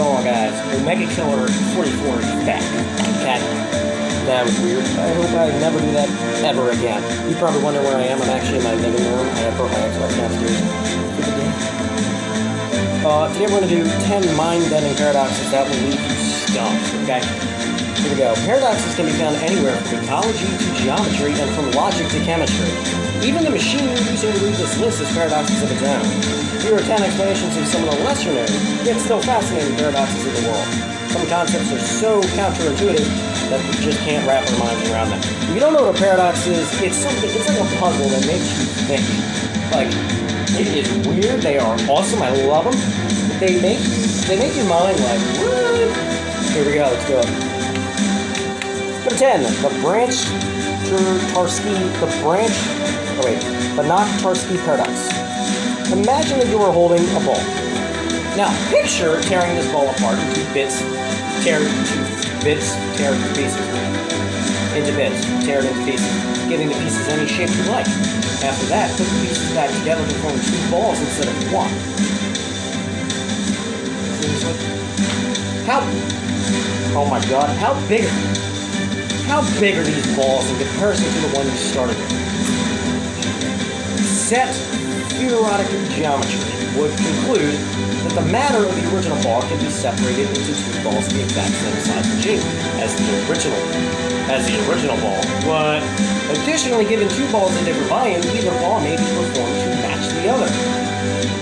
going on, guys? Omega Killer 44 is back. Okay. That was weird. I hope I never do that ever again. You probably wonder where I am. I'm actually in my living room. I brought my Xbox downstairs for the day. Today we're going to do 10 mind-bending paradoxes that will leave you stumped. Okay? Here we go. Paradoxes can be found anywhere from ecology to geometry and from logic to chemistry. Even the machine you're using to read this list has paradoxes of its own. Here are 10 explanations of some of the lesser known, yet still fascinating paradoxes of the world. Some concepts are so counterintuitive that we just can't wrap our minds around them. If you don't know what a paradox is, it's like a puzzle that makes you think. Like, it is weird, they are awesome, I love them. They make your mind like, what? Here we go, let's go. Number 10, the Banach-Tarski paradox. Imagine that you are holding a ball. Now, picture tearing this ball apart into bits, tear it into pieces, giving the pieces any shape you like. After that, put the pieces back together to form two balls instead of one. Seriously? Oh my god, how big are these balls in comparison to the one you started with? Set theoretic geometry would conclude that the matter of the original ball can be separated into two balls of the exact same size and shape as the original ball. But additionally, given two balls in different volume, either ball may be performed to match the other.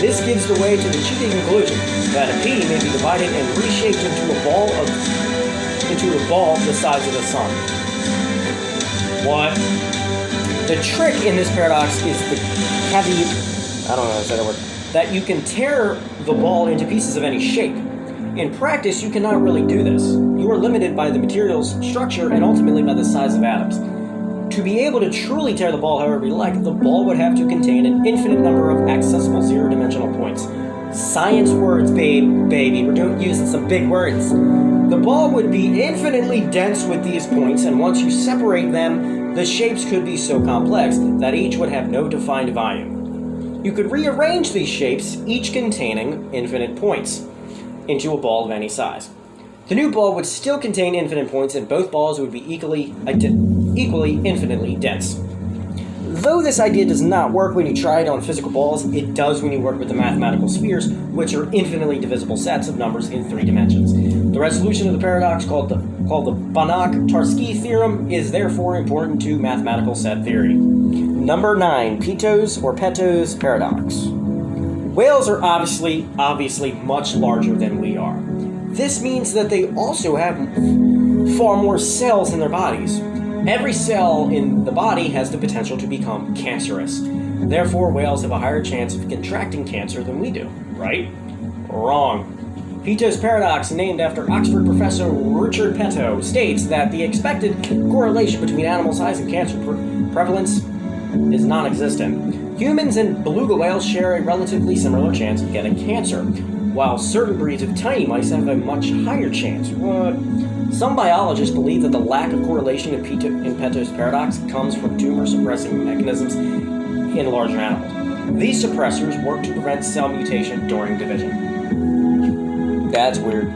This gives the way to the cheating conclusion that a pea may be divided and reshaped into a ball the size of the sun. What? The trick in this paradox is the caveat, I don't know how to say that word, that you can tear the ball into pieces of any shape. In practice, you cannot really do this. You are limited by the material's structure and ultimately by the size of atoms. To be able to truly tear the ball however you like, the ball would have to contain an infinite number of accessible zero-dimensional points. Science words, baby. We're using some big words. The ball would be infinitely dense with these points, and once you separate them, the shapes could be so complex that each would have no defined volume. You could rearrange these shapes, each containing infinite points, into a ball of any size. The new ball would still contain infinite points, and both balls would be equally infinitely dense. Though this idea does not work when you try it on physical balls, it does when you work with the mathematical spheres, which are infinitely divisible sets of numbers in 3 dimensions. The resolution of the paradox, called the Banach-Tarski theorem, is therefore important to mathematical set theory. Number 9, Peto's paradox. Whales are obviously much larger than we are. This means that they also have far more cells in their bodies. Every cell in the body has the potential to become cancerous. Therefore, whales have a higher chance of contracting cancer than we do, right? Wrong. Peto's paradox, named after Oxford professor Richard Peto, states that the expected correlation between animal size and cancer prevalence is non-existent. Humans and beluga whales share a relatively similar chance of getting cancer, while certain breeds of tiny mice have a much higher chance. What? Some biologists believe that the lack of correlation in Peto's paradox comes from tumor-suppressing mechanisms in larger animals. These suppressors work to prevent cell mutation during division. That's weird.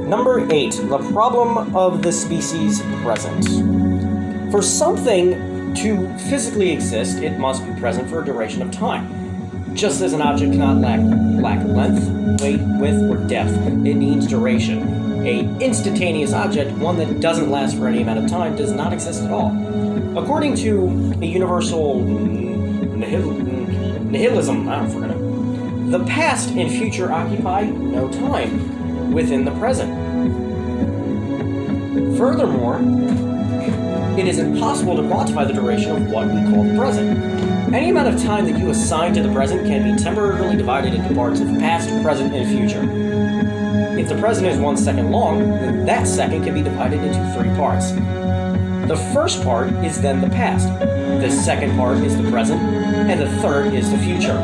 Number 8, the problem of the species present. For something to physically exist, it must be present for a duration of time. Just as an object cannot lack length, weight, width, or depth, it needs duration. An instantaneous object, one that doesn't last for any amount of time, does not exist at all. According to a universal nihilism, the past and future occupy no time within the present. Furthermore, it is impossible to quantify the duration of what we call the present. Any amount of time that you assign to the present can be temporarily divided into parts of past, present, and future. If the present is 1 second long, then that second can be divided into 3 parts. The first part is then the past, the second part is the present, and the third is the future.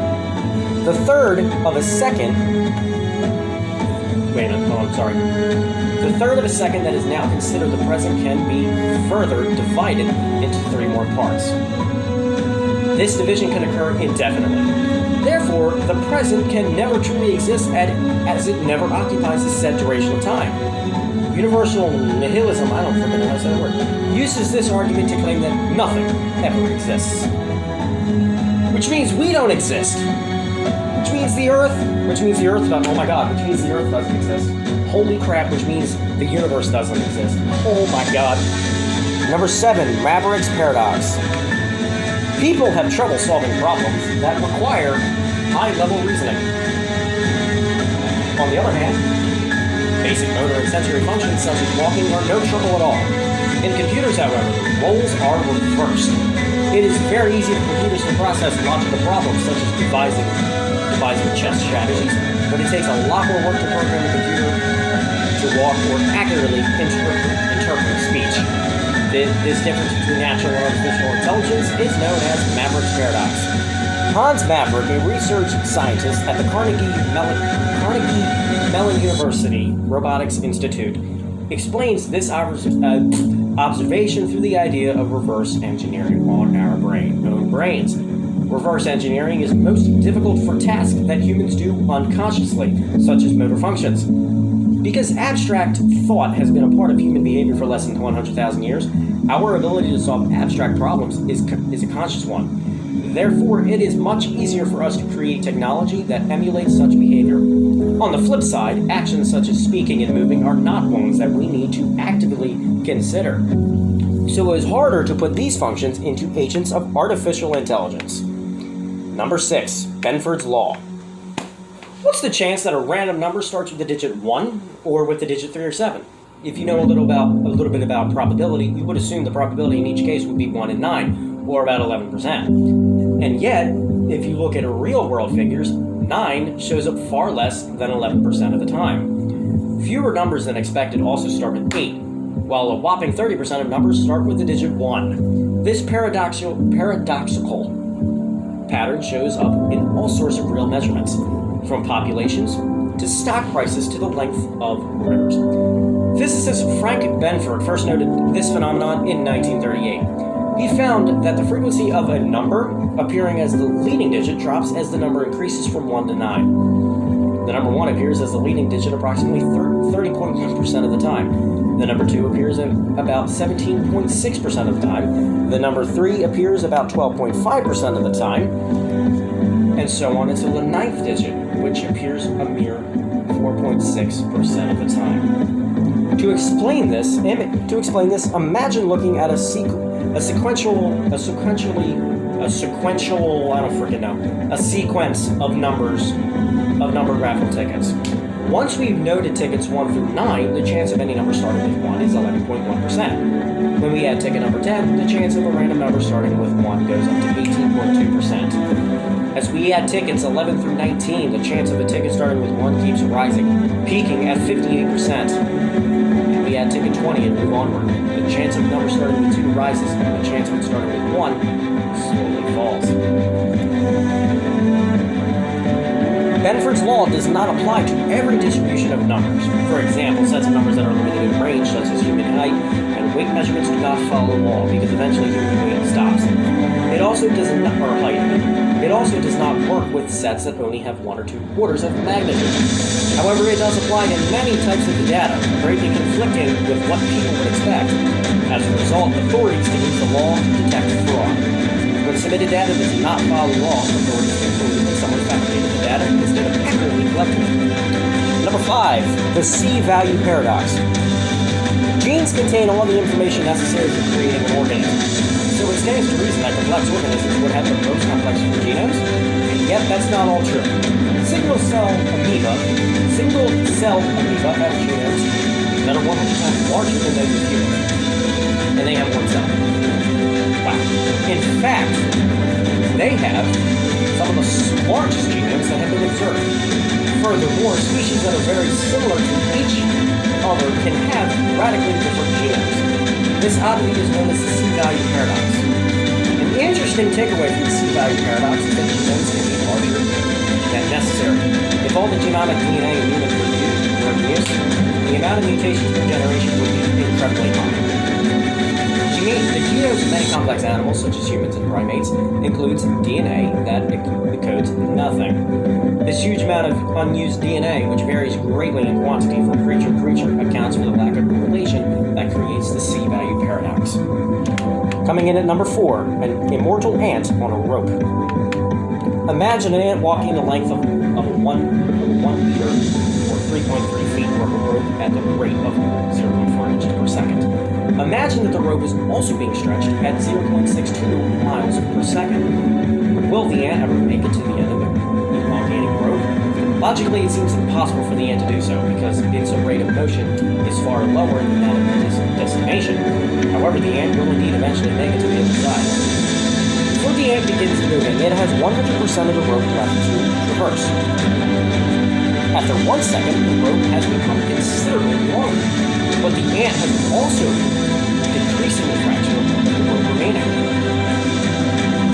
The third of a second that is now considered the present can be further divided into 3 more parts. This division can occur indefinitely. Therefore, the present can never truly exist as it never occupies a set duration of time. Universal nihilism, I don't freaking know how to say the word, uses this argument to claim that nothing ever exists. Which means we don't exist. Which means the Earth doesn't exist. Holy crap, which means the universe doesn't exist. Oh my god. Number 7, Maverick's Paradox. People have trouble solving problems that require high-level reasoning. On the other hand, basic motor and sensory functions such as walking are no trouble at all. In computers, however, the roles are reversed. It is very easy for computers to process logical problems such as devising chess strategies, but it takes a lot more work to program a computer to walk or accurately interpret speech. This difference between natural and artificial intelligence is known as Maverick's Paradox. Hans Maverick, a research scientist at the Carnegie Mellon University Robotics Institute, explains this observation through the idea of reverse engineering on our own brains. Reverse engineering is most difficult for tasks that humans do unconsciously, such as motor functions. Because abstract thought has been a part of human behavior for less than 100,000 years, our ability to solve abstract problems is a conscious one. Therefore, it is much easier for us to create technology that emulates such behavior. On the flip side, actions such as speaking and moving are not ones that we need to actively consider. So it is harder to put these functions into agents of artificial intelligence. Number 6, Benford's Law. What's the chance that a random number starts with the digit 1 or with the digit 3 or 7? If you know a little bit about probability, you would assume the probability in each case would be 1 in 9, or about 11%. And yet, if you look at real world figures, 9 shows up far less than 11% of the time. Fewer numbers than expected also start with 8, while a whopping 30% of numbers start with the digit 1. This paradoxical pattern shows up in all sorts of real measurements, from populations to stock prices to the length of rivers. Physicist Frank Benford first noted this phenomenon in 1938. He found that the frequency of a number appearing as the leading digit drops as the number increases from 1 to 9. The number 1 appears as the leading digit approximately 30.1% of the time. The number 2 appears at about 17.6% of the time. The number 3 appears about 12.5% of the time. And so on until the 9th digit, which appears a mere 4.6% of the time. To explain this, imagine looking at a sequence of numbered raffle tickets. Once we've noted tickets 1 through 9, the chance of any number starting with 1 is 11.1%. When we add ticket number 10, the chance of a random number starting with 1 goes up to 18.2%. As we add tickets 11 through 19, the chance of a ticket starting with 1 keeps rising, peaking at 58%. And we add ticket 20 and move onward. The chance of a number starting with 2 rises, and the chance of it starting with 1 slowly falls. Benford's law does not apply to every distribution of numbers. For example, sets of numbers that are limited in range, such as human height and weight measurements, do not follow the law because eventually human weight stops. It also does not work with sets that only have 1 or 2 orders of magnitude. However, it does apply to many types of data, greatly conflicting with what people would expect. As a result, authorities can use the law to detect fraud. When submitted data does not follow the law, authorities conclude that someone fabricated the data instead of accurately collecting it. Number 5, the C-value paradox. Genes contain all the information necessary for creating an organism. So it stands to reason that complex organisms would have the most complex genomes, and yet that's not all true. Single-cell amoeba have genomes that are 100 times larger than those of humans, and they have 1 cell. Wow. In fact, they have some of the largest genomes that have been observed. Furthermore, species that are very similar to each other can have radically different genomes. This oddity is known as the C-value paradox. An interesting takeaway from the C-value paradox is that genomes can be larger than necessary. If all the genomic DNA in humans were used, the amount of mutations per generation would be incredibly high. the genomes of many complex animals, such as humans and primates, includes DNA that encodes nothing. This huge amount of unused DNA, which varies greatly in quantity from creature to creature, accounts for the lack of correlation that creates the C-value paradox. Coming in at number 4, an immortal ant on a rope. Imagine an ant walking the length of 1 meter or 3.3 feet from a rope at the rate of 0.4 inches per second. Imagine that the rope is also being stretched at 0.62 miles per second. Will the ant ever make it to the end of the elongating rope? Logically, it seems impossible for the ant to do so because its rate of motion is far lower than that of its destination. However, the ant will indeed eventually make it to the other side. Before the ant begins moving, it has 100% of the rope left to traverse. After 1 second, the rope has become considerably longer, but the ant has also decreasing the fraction of the rope remaining.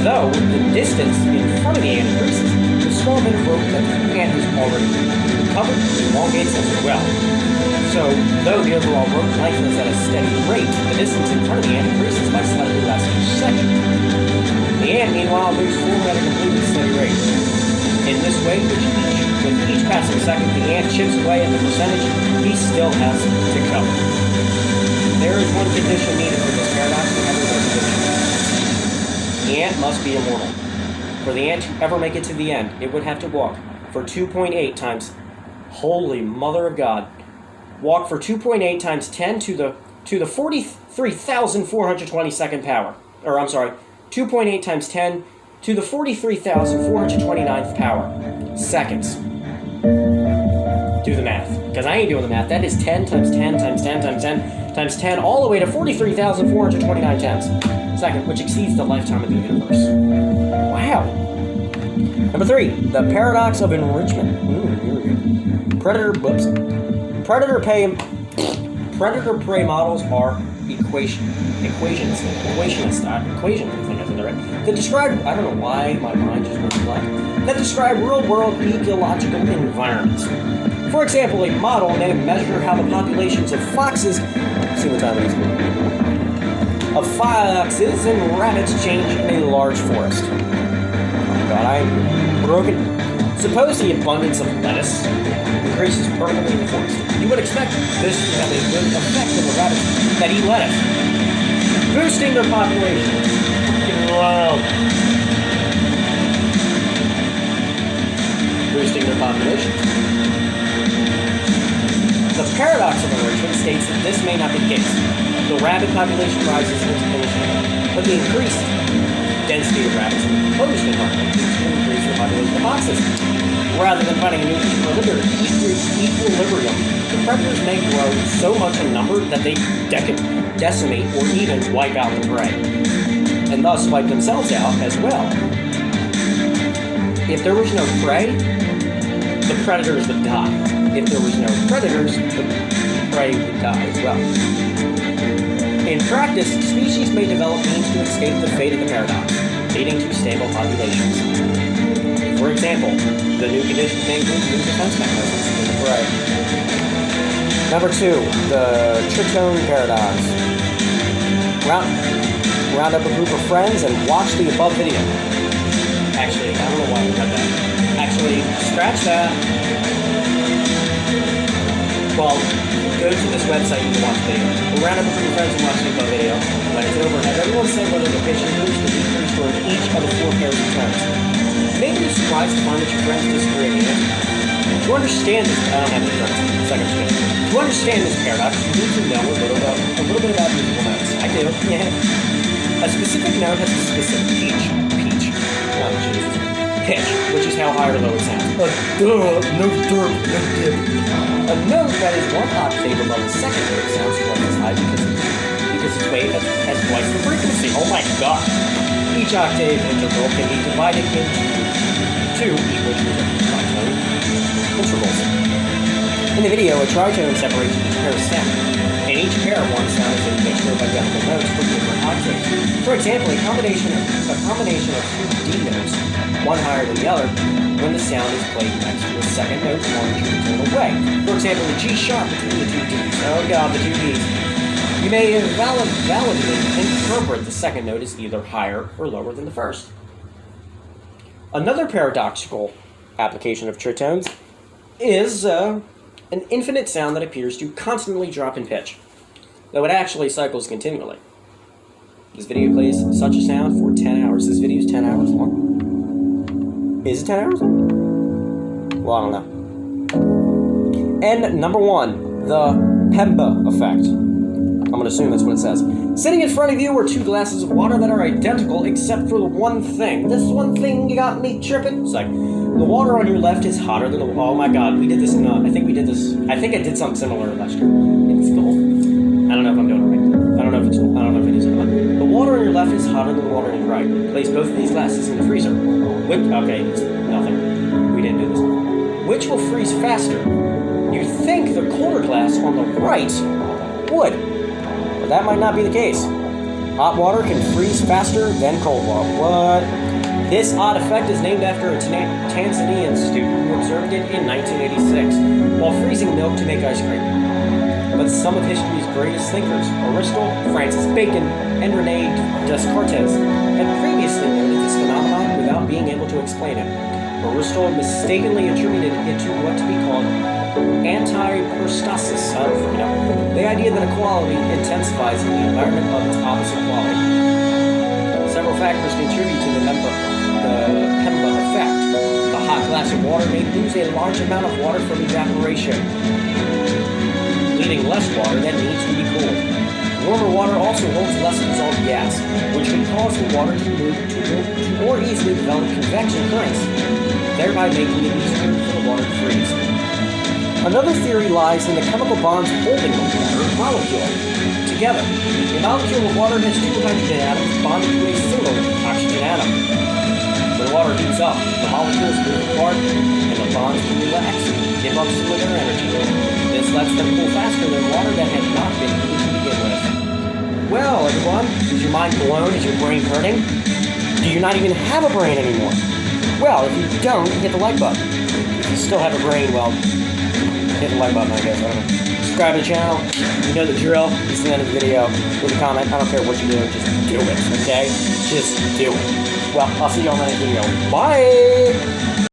Though the distance in front of the ant increases, the small bit of rope that the ant has already covered elongates as well. So, though the overall rope lengthens at a steady rate, the distance in front of the ant increases by slightly less each second. The ant, meanwhile, moves forward at a completely steady rate. In this way, with each passing second, the ant chips away at the percentage he still has to cover. There is one condition needed for this paradox to ever work efficiently. The ant must be immortal. For the ant to ever make it to the end, it would have to walk for 2.8 times, holy mother of God, walk for 2.8 times 10 to the 43,422nd power. Or, I'm sorry, 2.8 times 10 to the 43,429th power seconds. Do the math, because I ain't doing the math. That is 10 times 10 times 10 times 10 times 10, all the way to 43,429 tenths second, which exceeds the lifetime of the universe. Wow. Number 3, the paradox of enrichment. Here we go. Predator-prey models are equations, I think I said that right, that describe, I don't know why my mind just went blank, that describe real-world ecological environments. For example, a model may measure how the populations of foxes, see what time it is, of foxes and rabbits change in a large forest. Oh God, I'm broken. Suppose the abundance of lettuce increases permanently in the forest. You would expect this to have a good effect on the rabbits that eat lettuce, boosting their population. Wow. Boosting their population. The paradox of enrichment states that this may not be the case. The rabbit population rises initially, but the increased density of rabbits in the enclosed environment leads to increase the population of foxes. Rather than finding a new equilibrium, the predators may grow so much in number that they decimate or even wipe out the prey, and thus wipe themselves out as well. If there was no prey, the predators would die. If there was no predators, the prey would die as well. In practice, species may develop means to escape the fate of the paradox, leading to stable populations. For example, the new conditions may include new defense mechanisms in the prey. Number 2, the tritone paradox. Round up a group of friends and watch the above video. Actually, I don't know why we got that. Actually, scratch that. Well, go to this website you can watch the video. We'll round up a group of friends and watch the above video. When it's over, have everyone say whether the pitch increased or decreased for each of the 4 pairs of terms. Maybe you're surprised to find that your friends disagree in it. To understand this, I don't have any friends. Second spin. To understand this paradox, you need to know a little bit about musical notes. I do. Yeah. A specific note has a specific pitch. Oh, Jesus. Pitch, which is how high or low it sounds. No dirt, no dip. A note that is 1 octave above the second note sounds twice as high because its wave has twice the frequency. Oh my God. Each octave interval can be divided into 2 equal tritone intervals. In the video, a tritone separates each pair of sound. In each pair, one sound is a mixture of identical notes for different octaves. For example, a combination of 2 D notes, one higher than the other, when the sound is played next to a second note 1 tritone away. For example, the G sharp between the 2 Ds. Oh God, the 2 Ds. You may validly interpret the second note as either higher or lower than the first. Another paradoxical application of tritones is an infinite sound that appears to constantly drop in pitch, though it actually cycles continually. This video plays such a sound for 10 hours. This video is 10 hours long. Is it 10 hours long? Well, I don't know. And number 1, the Pemba Effect. I'm going to assume that's what it says. Sitting in front of you are 2 glasses of water that are identical except for the one thing. This one thing you got me tripping? It's like, the water on your left is hotter than the... Oh my god, we did this in... I think we did this... I think I did something similar last year. In school. I don't know if I'm doing it right. I don't know if it is or not. The water on your left is hotter than the water on your right. Place both of these glasses in the freezer. Okay, it's nothing. We didn't do this. Which will freeze faster? You'd think the colder glass on the right would. But that might not be the case. Hot water can freeze faster than cold water. What? This odd effect is named after a Tanzanian student who observed it in 1986 while freezing milk to make ice cream. But some of history's greatest thinkers, Aristotle, Francis Bacon, and René Descartes, had previously noted this phenomenon without being able to explain it. Aristotle mistakenly attributed it to what to be called anti-peristalsis, the idea that a quality intensifies in the environment of its opposite quality. Several factors contribute to the Pemba Effect. The hot glass of water may lose a large amount of water from evaporation, leaving less water that needs to be cooled. Warmer water also holds less dissolved gas, which can cause the water to more easily develop convection currents, thereby making it easier for the water to freeze. Another theory lies in the chemical bonds holding the water molecule together. A molecule of water has 2 hydrogen atoms bonded to a single oxygen atom. When water heats up, the molecules move apart and the bonds can relax and give up some of their energy. This lets them cool faster than water that had not been heated to begin with. Well, everyone, is your mind blown? Is your brain hurting? Do you not even have a brain anymore? Well, if you don't, hit the like button. If you still have a brain, well, hit the like button, I guess. I don't know. Subscribe to the channel. You know the drill. It's the end of the video. Leave a comment. I don't care what you do. Just do it, okay? Just do it. Well, I'll see you on the next video. Bye!